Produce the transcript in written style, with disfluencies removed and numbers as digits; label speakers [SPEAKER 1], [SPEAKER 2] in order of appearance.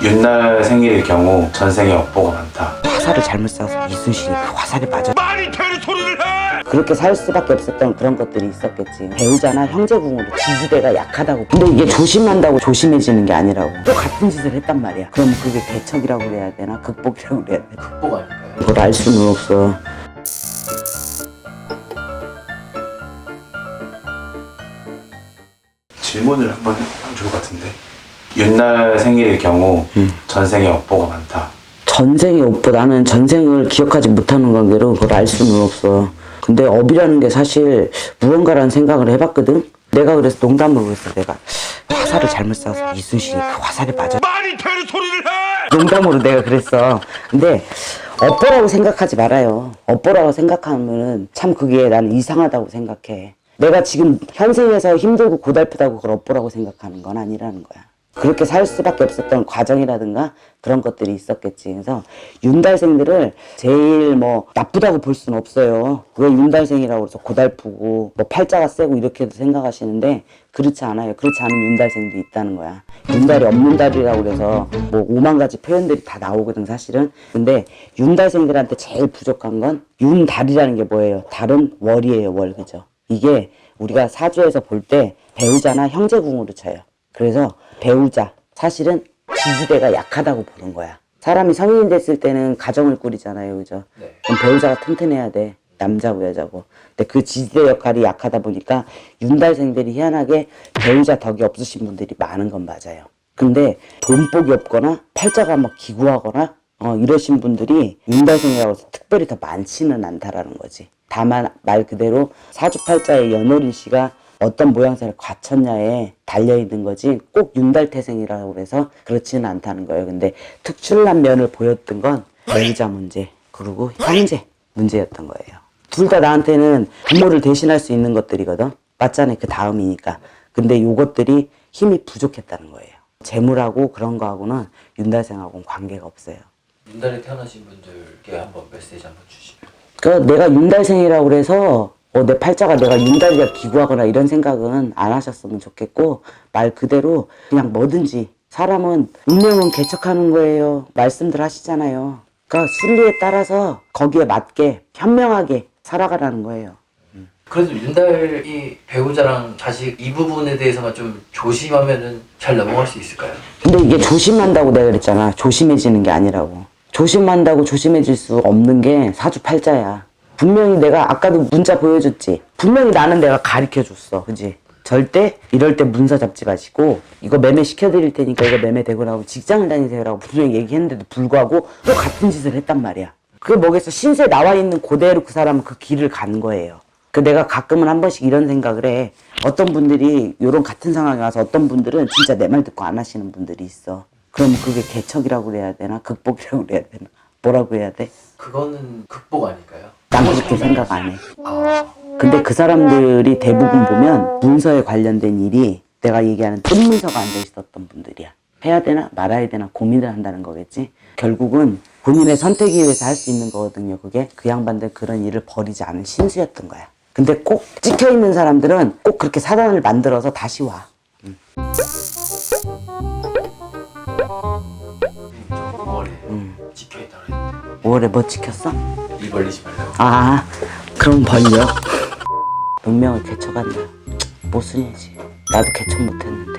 [SPEAKER 1] 윤날 생일의 경우 전생에 업보가 많다.
[SPEAKER 2] 화살을 잘못 쏴서 이순신이 그 화살에 맞아
[SPEAKER 3] 말이 되는 소리를 해!
[SPEAKER 2] 그렇게 살 수밖에 없었던 그런 것들이 있었겠지. 배우자나 형제궁으로 지지대가 약하다고. 근데 이게 조심한다고 조심해지는 게 아니라고. 또 같은 짓을 했단 말이야. 그럼 그게 개척이라고 그래야 되나? 극복이라고 그래야 되나?
[SPEAKER 4] 극복 아닐까요?
[SPEAKER 2] 그걸 알 수는 없어.
[SPEAKER 1] 질문을 한번 하면 좋을 것 같은데. 윤날 생일의 경우 전생에 업보가 많다.
[SPEAKER 2] 전생의 업보, 나는 전생을 기억하지 못하는 관계로 그걸 알 수는 없어. 근데 업이라는 게 사실 무언가라는 생각을 해봤거든? 내가 그래서 농담으로 그랬어. 내가 화살을 잘못 쏴서 이순신이 그 화살에 맞아.
[SPEAKER 3] 말이 되는 소리를 해!
[SPEAKER 2] 농담으로 내가 그랬어. 근데 업보라고 생각하지 말아요. 업보라고 생각하면은 참 그게 나는 이상하다고 생각해. 내가 지금 현생에서 힘들고 고달프다고 그걸 업보라고 생각하는 건 아니라는 거야. 그렇게 살 수밖에 없었던 과정이라든가 그런 것들이 있었겠지. 그래서 윤달생들을 제일 뭐 나쁘다고 볼 수는 없어요. 왜 윤달생이라고 해서 고달프고 뭐 팔자가 세고 이렇게도 생각하시는데 그렇지 않아요. 그렇지 않은 윤달생도 있다는 거야. 윤달이 없는 달이라고 그래서 뭐 5만 가지 표현들이 다 나오거든 사실은. 근데 윤달생들한테 제일 부족한 건 윤달이라는 게 뭐예요? 달은 월이에요. 월. 그죠? 이게 우리가 사주에서 볼 때 배우자나 형제궁으로 쳐요. 그래서 배우자, 사실은 지지대가 약하다고 보는 거야. 사람이 성인이 됐을 때는 가정을 꾸리잖아요. 그죠?
[SPEAKER 4] 네.
[SPEAKER 2] 그럼 배우자가 튼튼해야 돼. 남자고 여자고. 근데 그 지지대 역할이 약하다 보니까 윤달생들이 희한하게 배우자 덕이 없으신 분들이 많은 건 맞아요. 근데 돈복이 없거나 팔자가 막 기구하거나 이러신 분들이 윤달생이라고 해서 특별히 더 많지는 않다라는 거지. 다만 말 그대로 사주팔자의 연월일시가 어떤 모양새를 갖췄냐에 달려있는 거지 꼭 윤달태생이라고 해서 그렇지는 않다는 거예요. 근데 특출난 면을 보였던 건 배우자 문제 그리고 형제 문제였던 거예요. 둘 다 나한테는 부모를 대신할 수 있는 것들이거든. 맞잖아요. 그 다음이니까. 근데 요것들이 힘이 부족했다는 거예요. 재물하고 그런 거하고는 윤달생하고는 관계가 없어요.
[SPEAKER 4] 윤달에 태어나신 분들께 한번 메시지 한번 주시면.
[SPEAKER 2] 그러니까 내가 윤달생이라고 그래서 내 팔자가 내가 윤달이가 기구하거나 이런 생각은 안 하셨으면 좋겠고 말 그대로 그냥 뭐든지 사람은 운명은 개척하는 거예요. 말씀들 하시잖아요. 그러니까 순리에 따라서 거기에 맞게 현명하게 살아가라는 거예요.
[SPEAKER 4] 그래도 윤달이 배우자랑 자식 이 부분에 대해서만 좀 조심하면은 잘 넘어갈 수 있을까요?
[SPEAKER 2] 근데 이게 조심한다고 내가 그랬잖아. 조심해지는 게 아니라고. 조심한다고 조심해질 수 없는 게 사주팔자야. 분명히 내가 아까도 문자 보여줬지. 분명히 나는 내가 가르쳐줬어. 그지? 절대 이럴 때 문서 잡지 마시고 이거 매매 시켜드릴 테니까 이거 매매 되고 나고 직장을 다니세요라고 분명히 얘기했는데도 불구하고 또 같은 짓을 했단 말이야. 그게 뭐겠어. 신세 나와 있는 그대로 그 사람은 그 길을 간 거예요. 그 내가 가끔은 한 번씩 이런 생각을 해. 어떤 분들이 이런 같은 상황에 와서 어떤 분들은 진짜 내 말 듣고 안 하시는 분들이 있어. 그럼 그게 개척이라고 그래야 되나? 극복이라고 그래야 되나? 뭐라고 해야 돼?
[SPEAKER 4] 그거는 극복 아닐까요?
[SPEAKER 2] 난 그렇게 생각 안 해.
[SPEAKER 4] 아,
[SPEAKER 2] 근데 그 사람들이 대부분 보면 문서에 관련된 일이 내가 얘기하는 뜬문서가 앉아 있었던 분들이야. 해야 되나 말아야 되나 고민을 한다는 거겠지. 결국은 본인의 선택에 의해서 할 수 있는 거거든요. 그게 그 양반들 그런 일을 버리지 않은 신수였던 거야. 근데 꼭 찍혀있는 사람들은 꼭 그렇게 사단을 만들어서 다시 와.
[SPEAKER 4] 저 5월에 찍혀있다고 했는데
[SPEAKER 2] 5월에 뭐 찍혔어?
[SPEAKER 4] 일 벌리지 말라고.
[SPEAKER 2] 아, 그럼 벌려. 운명을 개척한다. 모순이지. 나도 개척 못했는데.